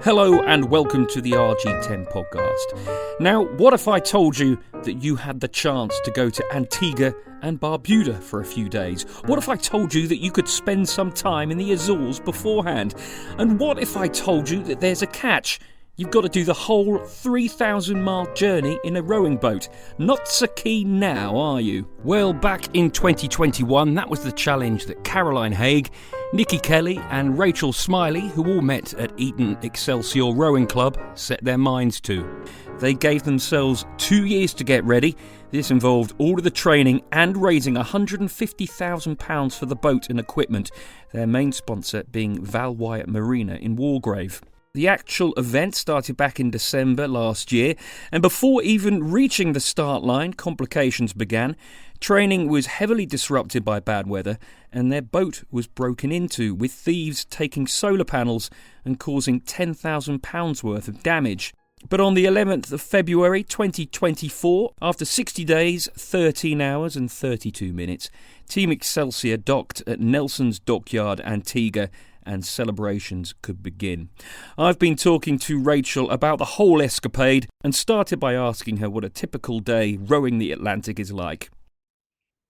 Hello and welcome to the RG10 Podcast. Now, what if I told you that you had the chance to go to Antigua and Barbuda for a few days? What if I told you that you could spend some time in the Azores beforehand? And what if I told you that there's a catch? You've got to do the whole 3,000-mile journey in a rowing boat. Not so keen now, are you? Well, back in 2021, that was the challenge that Caroline Hague, Nicki and Rachel Smillie, who all met at Eton Excelsioar Rowing Club, set their minds to. They gave themselves 2 years to get ready. This involved all of the training and raising £150,000 for the boat and equipment, their main sponsor being Val Wyatt Marina in Wargrave. The actual event started back in December last year, and before even reaching the start line, complications began. Training was heavily disrupted by bad weather, and their boat was broken into, with thieves taking solar panels and causing £10,000 worth of damage. But on the 11th of February 2024, after 60 days, 13 hours and 32 minutes, Team Excelsioar docked at Nelson's Dockyard, Antigua, and celebrations could begin. I've been talking to Rachel about the whole escapade and started by asking her what a typical day rowing the Atlantic is like.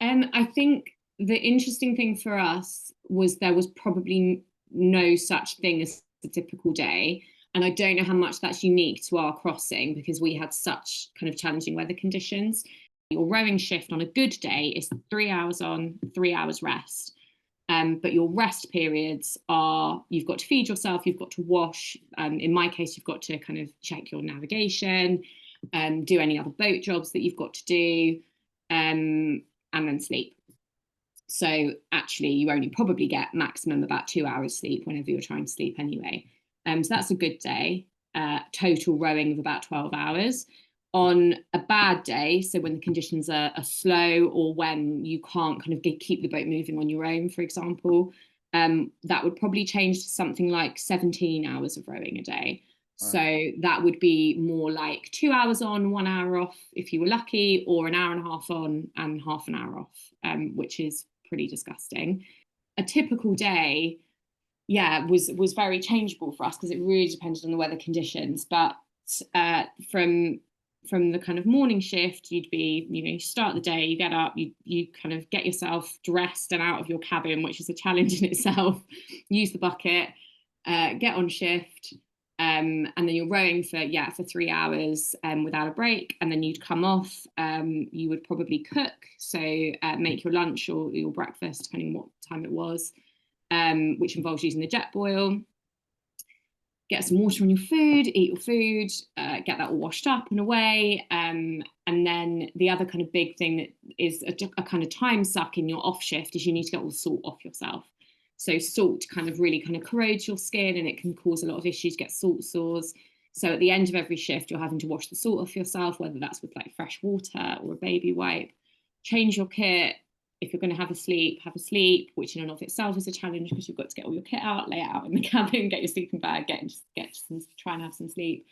I think the interesting thing for us was there was probably no such thing as a typical day. And I don't know how much that's unique to our crossing because we had such kind of challenging weather conditions. Your rowing shift on a good day is 3 hours on, 3 hours rest. But your rest periods are, you've got to feed yourself, you've got to wash. In my case, you've got to kind of check your navigation, do any other boat jobs that you've got to do, and then sleep. So actually, you only probably get maximum about 2 hours sleep whenever you're trying to sleep anyway. So that's a good day. Total rowing of about 12 hours. On a bad day, so when the conditions are slow or when you can't kind of keep the boat moving on your own, for example, that would probably change to something like 17 hours of rowing a day. Wow. So that would be more like 2 hours on, 1 hour off if you were lucky, or an hour and a half on and half an hour off, which is pretty disgusting. A typical day, was very changeable for us because it really depended on the weather conditions. But from the kind of morning shift, you'd be, you start the day, you get up, you kind of get yourself dressed and out of your cabin, which is a challenge in itself, use the bucket, get on shift, and then you're rowing for 3 hours without a break, and then you'd come off. You would probably cook, so make your lunch or your breakfast, depending on what time it was, which involves using the jet boil. Get some water on your food, eat your food, get that all washed up and away. And then the other kind of big thing that is a kind of time suck in your off shift is you need to get all the salt off yourself. So salt really corrodes your skin and it can cause a lot of issues, get salt sores. So at the end of every shift, you're having to wash the salt off yourself, whether that's with like fresh water or a baby wipe. Change your kit. If you're going to have a sleep, which in and of itself is a challenge because you've got to get all your kit out, lay it out in the cabin, get your sleeping bag, try and have some sleep,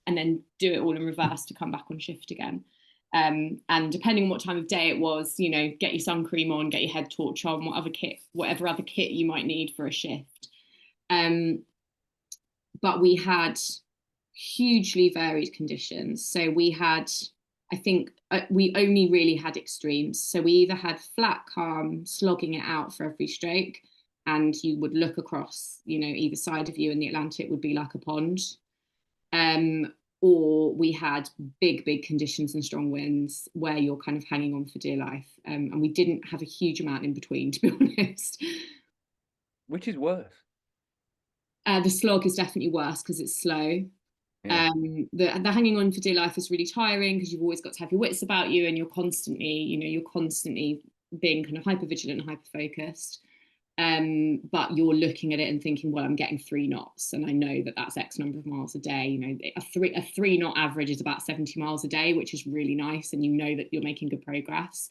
and then do it all in reverse to come back on shift again. And depending on what time of day it was, get your sun cream on, get your head torch on, whatever other kit you might need for a shift. But we had hugely varied conditions. So we had, I think we only really had extremes. So we either had flat, calm, slogging it out for every stroke, and you would look across, either side of you and the Atlantic would be like a pond. Or we had big conditions and strong winds where you're kind of hanging on for dear life. And we didn't have a huge amount in between, to be honest. Which is worse? The slog is definitely worse because it's slow. Yeah. The hanging on for dear life is really tiring because you've always got to have your wits about you and you're constantly being kind of hyper vigilant and hyper focused. But you're looking at it and thinking, well, I'm getting 3 knots and I know that that's X number of miles a day. A 3 knot average is about 70 miles a day, which is really nice, and that you're making good progress.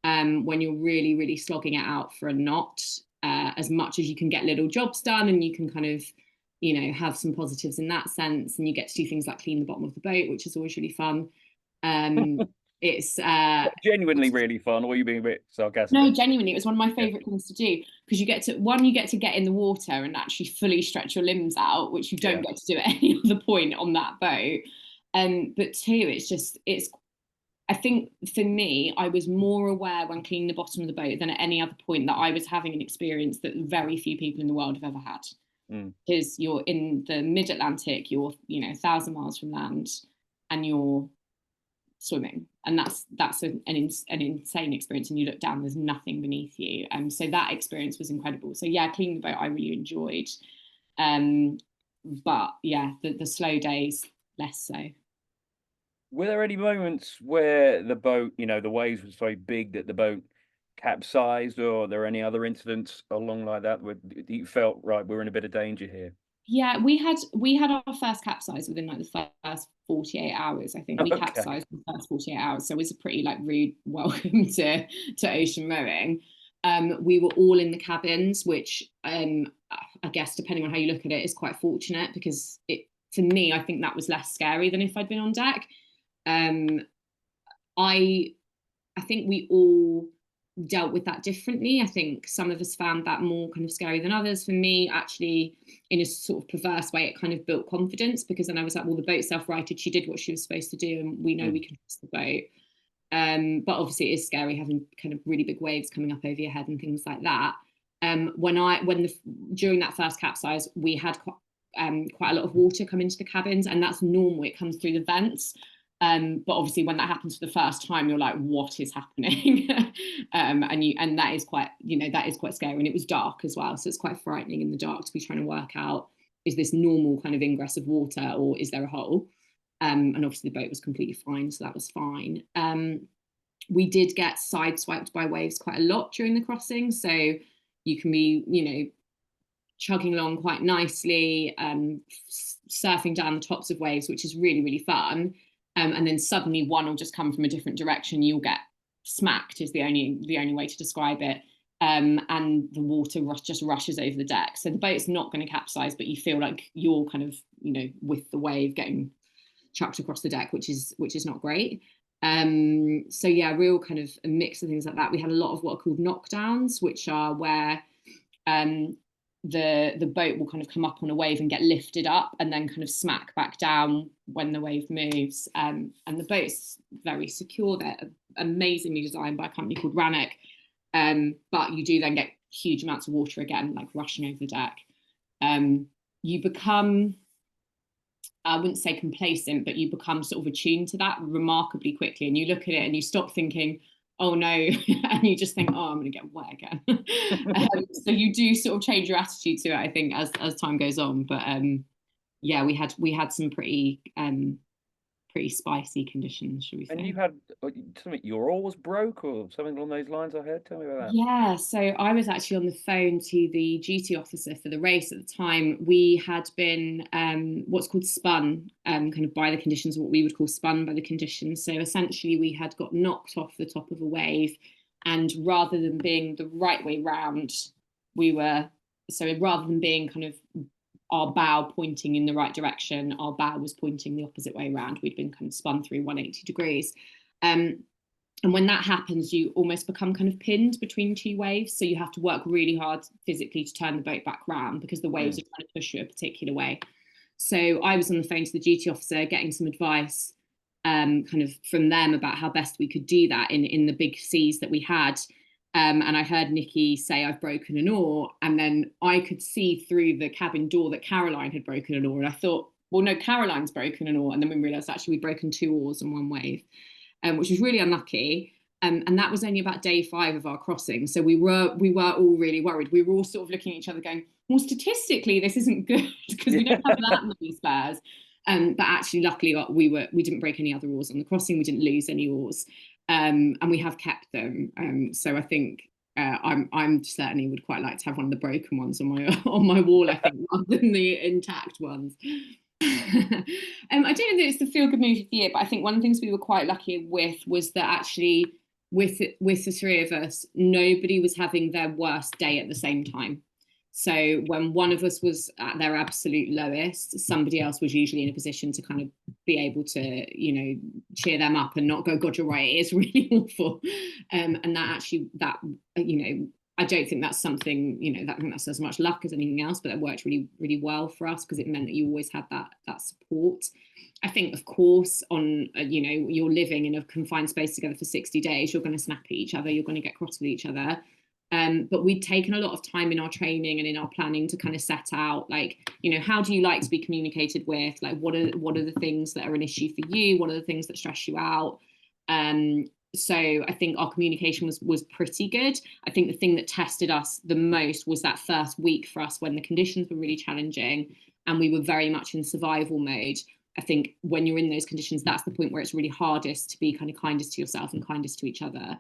When you're really, really slogging it out for a knot, as much as you can get little jobs done and you can kind of have some positives in that sense, and you get to do things like clean the bottom of the boat, which is always really fun. It's Genuinely really fun, or are you being a bit sarcastic? no, genuinely, it was one of my favourite things to do, because you get to get in the water and actually fully stretch your limbs out, which you don't get to do at any other point on that boat. But two, it's I think for me, I was more aware when cleaning the bottom of the boat than at any other point that I was having an experience that very few people in the world have ever had. Because you're in the mid-Atlantic, you're 1,000 miles from land, and you're swimming, and that's an insane experience. And you look down, there's nothing beneath you. So that experience was incredible. So yeah, cleaning the boat I really enjoyed. But yeah, the slow days less so. Were there any moments where the boat, the waves were so big that the boat capsized, or are there any other incidents along like that where you felt, right, we're in a bit of danger here? Yeah, we had our first capsize within like the first 48 hours. I think we capsized in the first 48 hours. So it was a pretty like rude welcome to ocean rowing. We were all in the cabins, which I guess depending on how you look at it is quite fortunate, because for me, I think that was less scary than if I'd been on deck. I think we all dealt with that differently. I think some of us found that more kind of scary than others. For me, actually, in a sort of perverse way, it kind of built confidence, because then I was like, well, the boat self-righted, she did what she was supposed to do, and we know we can trust the boat. But obviously it is scary having kind of really big waves coming up over your head and things like that. During that first capsize, we had quite a lot of water come into the cabins, and that's normal. It comes through the vents. But obviously when that happens for the first time, you're like, what is happening? And that is quite scary. And it was dark as well. So it's quite frightening in the dark to be trying to work out, is this normal kind of ingress of water, or is there a hole? And obviously the boat was completely fine, so that was fine. We did get sideswiped by waves quite a lot during the crossing. So you can be, chugging along quite nicely, surfing down the tops of waves, which is really, really fun. And then suddenly one will just come from a different direction. You'll get smacked is the only way to describe it. And the water just rushes over the deck. So the boat's not going to capsize, but you feel like you're kind of, with the wave getting chucked across the deck, which is not great. So yeah, real kind of a mix of things like that. We had a lot of what are called knockdowns, which are where the boat will kind of come up on a wave and get lifted up and then kind of smack back down when the wave moves. And the boat's very secure. They're amazingly designed by a company called Rannoch. But you do then get huge amounts of water again, like rushing over the deck. You become, I wouldn't say complacent, but you become sort of attuned to that remarkably quickly. And you look at it and you stop thinking, oh no, and you just think, oh, I'm going to get wet again. So you do sort of change your attitude to it, I think, as time goes on. But yeah, we had some pretty spicy conditions, should we say. And you had something, your oar was broke or something along those lines, I heard. Tell me about that. Yeah, so I was actually on the phone to the duty officer for the race at the time. We had been what's called spun, kind of by the conditions, what we would call spun by the conditions. So essentially we had got knocked off the top of a wave, and rather than being the right way round, rather than being kind of our bow pointing in the right direction, our bow was pointing the opposite way around. We'd been kind of spun through 180 degrees. And when that happens, you almost become kind of pinned between two waves. So you have to work really hard physically to turn the boat back round, because the waves are trying to push you a particular way. So I was on the phone to the duty officer getting some advice kind of from them about how best we could do that in the big seas that we had. And I heard Nicki say, I've broken an oar. And then I could see through the cabin door that Caroline had broken an oar. And I thought, well, no, Caroline's broken an oar. And then we realised actually we'd broken 2 oars in one wave, which was really unlucky. And that was only about day 5 of our crossing. So we were all really worried. We were all sort of looking at each other going, well, statistically, this isn't good because we don't have that many spares. But actually, luckily, we didn't break any other oars on the crossing. We didn't lose any oars. And we have kept them. So I think I'm certainly would quite like to have one of the broken ones on my wall, I think, rather than the intact ones. I don't know that it's the feel good movie of the year, but I think one of the things we were quite lucky with was that actually with the 3 of us, nobody was having their worst day at the same time. So when one of us was at their absolute lowest, somebody else was usually in a position to kind of be able to, you know, cheer them up and not go, God, you're right, it is really awful. And that, you know, I don't think that's something, you know, I think that's as much luck as anything else, but that worked really, really well for us because it meant that you always had that support. I think, of course, on, you know, you're living in a confined space together for 60 days, you're going to snap at each other, you're going to get cross with each other. But we'd taken a lot of time in our training and in our planning to kind of set out, like, you know, how do you like to be communicated with? Like, what are the things that are an issue for you? What are the things that stress you out? So I think our communication was pretty good. I think the thing that tested us the most was that first week for us when the conditions were really challenging and we were very much in survival mode. I think when you're in those conditions, that's the point where it's really hardest to be kind of kindest to yourself and kindest to each other.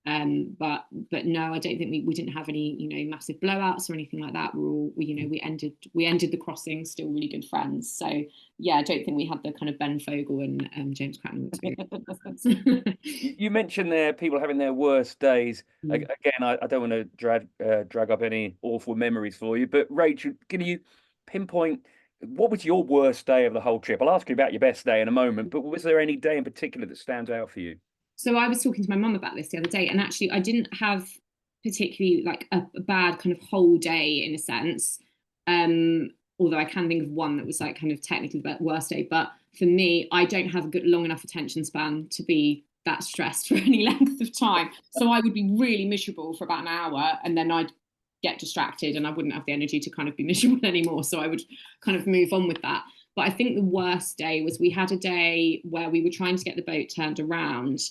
But no, I don't think we didn't have any, you know, massive blowouts or anything like that. We ended the crossing still really good friends. So yeah, I don't think we had the kind of Ben Fogle and James Cracknell experience. You mentioned there people having their worst days. Again, I don't want to drag up any awful memories for you, but Rachel, can you pinpoint what was your worst day of the whole trip? I'll ask you about your best day in a moment, but was there any day in particular that stands out for you? So I was talking to my mum about this the other day, and actually I didn't have particularly like a bad kind of whole day in a sense. Although I can think of one that was like kind of technically the worst day. But for me, I don't have a good long enough attention span to be that stressed for any length of time. So I would be really miserable for about an hour and then I'd get distracted and I wouldn't have the energy to kind of be miserable anymore. So I would kind of move on with that. But I think the worst day was we had a day where we were trying to get the boat turned around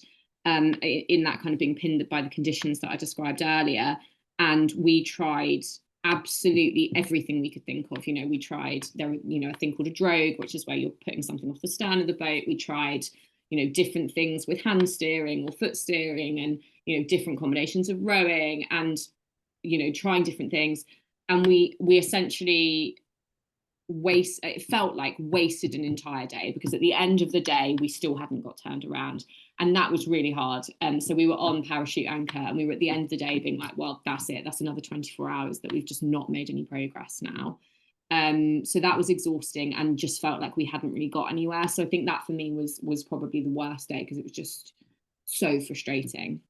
in that kind of being pinned by the conditions that I described earlier. And we tried absolutely everything we could think of. You know, we tried, a thing called a drogue, which is where you're putting something off the stern of the boat. We tried, you know, different things with hand steering or foot steering and, you know, different combinations of rowing and, you know, trying different things. And we essentially it felt like wasted an entire day because at the end of the day we still hadn't got turned around, and that was really hard. So we were on parachute anchor and we were at the end of the day being like, well, that's it, that's another 24 hours that we've just not made any progress now. So that was exhausting and just felt like we hadn't really got anywhere. So I think that for me was probably the worst day because it was just so frustrating.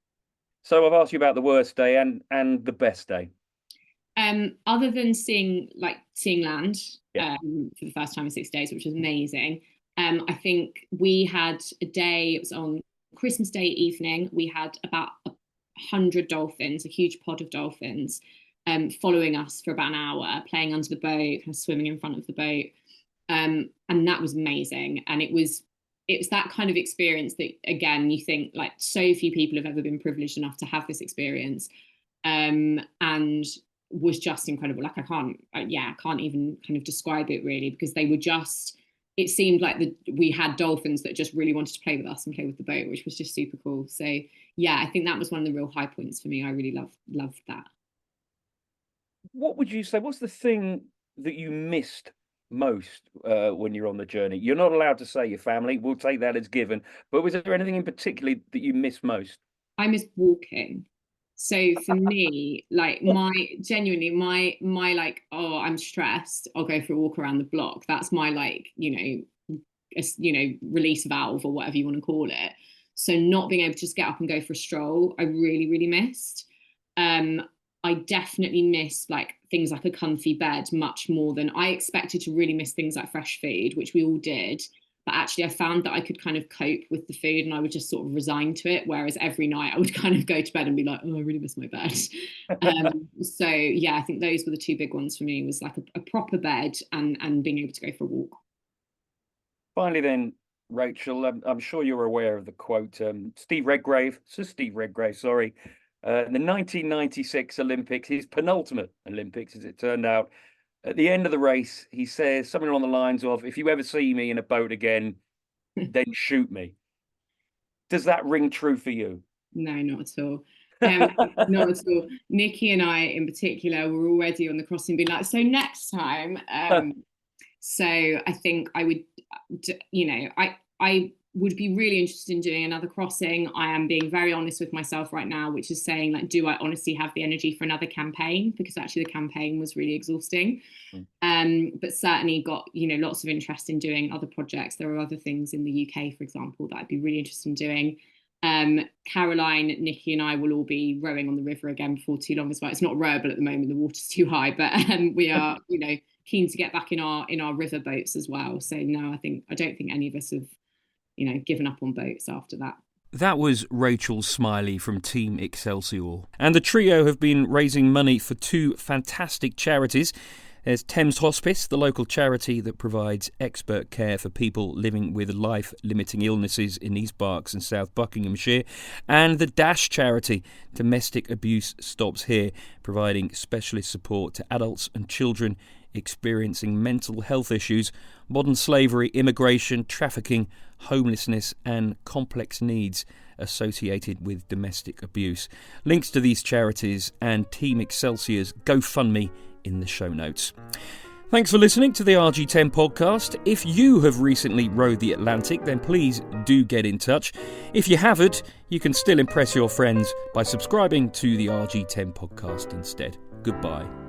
So I've asked you about the worst day and the best day. Other than seeing land for the first time in 6 days, which was amazing. I think we had a day, it was on Christmas Day evening, we had about 100 dolphins, a huge pod of dolphins, following us for about an hour, playing under the boat, kind of swimming in front of the boat. And that was amazing. And it was that kind of experience that, again, you think like so few people have ever been privileged enough to have this experience. And was just incredible. Like I can't even kind of describe it really, because they were just, it seemed like we had dolphins that just really wanted to play with us and play with the boat, which was just super cool. So yeah, I think that was one of the real high points for me. I really loved that. What would you say, what's the thing that you missed most when you're on the journey? You're not allowed to say your family, we'll take that as given, but was there anything in particular that you missed most? I missed walking. So for me, like my like, oh, I'm stressed, I'll go for a walk around the block. That's my like, release valve or whatever you want to call it. So not being able to just get up and go for a stroll, I really, really missed. I definitely missed like things like a comfy bed much more than I expected to really miss things like fresh food, which we all did. But actually I found that I could kind of cope with the food and I would just sort of resign to it. Whereas every night I would kind of go to bed and be like, oh, I really miss my bed. So yeah, I think those were the two big ones for me, was like a proper bed and being able to go for a walk. Finally then, Rachel, I'm sure you're aware of the quote, Steve Redgrave, sorry, in the 1996 Olympics, his penultimate Olympics, as it turned out, at the end of the race, he says something along the lines of, if you ever see me in a boat again, then shoot me. Does that ring true for you? No, not at all. Not at all. Nicki and I in particular were already on the crossing being like, so next time. So I think I would, I would be really interested in doing another crossing. I am being very honest with myself right now, which is saying, like, do I honestly have the energy for another campaign? Because actually the campaign was really exhausting. But certainly got, lots of interest in doing other projects. There are other things in the UK, for example, that I'd be really interested in doing. Caroline, Nicki and I will all be rowing on the river again before too long as well. It's not rowable at the moment, the water's too high, but we are, keen to get back in our river boats as well. So no, I don't think any of us have given up on boats after that. That was Rachel Smillie from Team Excelsioar. And the trio have been raising money for two fantastic charities. There's Thames Hospice, the local charity that provides expert care for people living with life-limiting illnesses in East Berks and South Buckinghamshire, and the Dash charity, Domestic Abuse Stops Here, providing specialist support to adults and children experiencing mental health issues, modern slavery, immigration, trafficking, homelessness and complex needs associated with domestic abuse. Links to these charities and Team Excelsior's GoFundMe in the show notes. Thanks for listening to the RG10 podcast. If you have recently rowed the Atlantic, then please do get in touch. If you haven't, you can still impress your friends by subscribing to the RG10 podcast instead. Goodbye.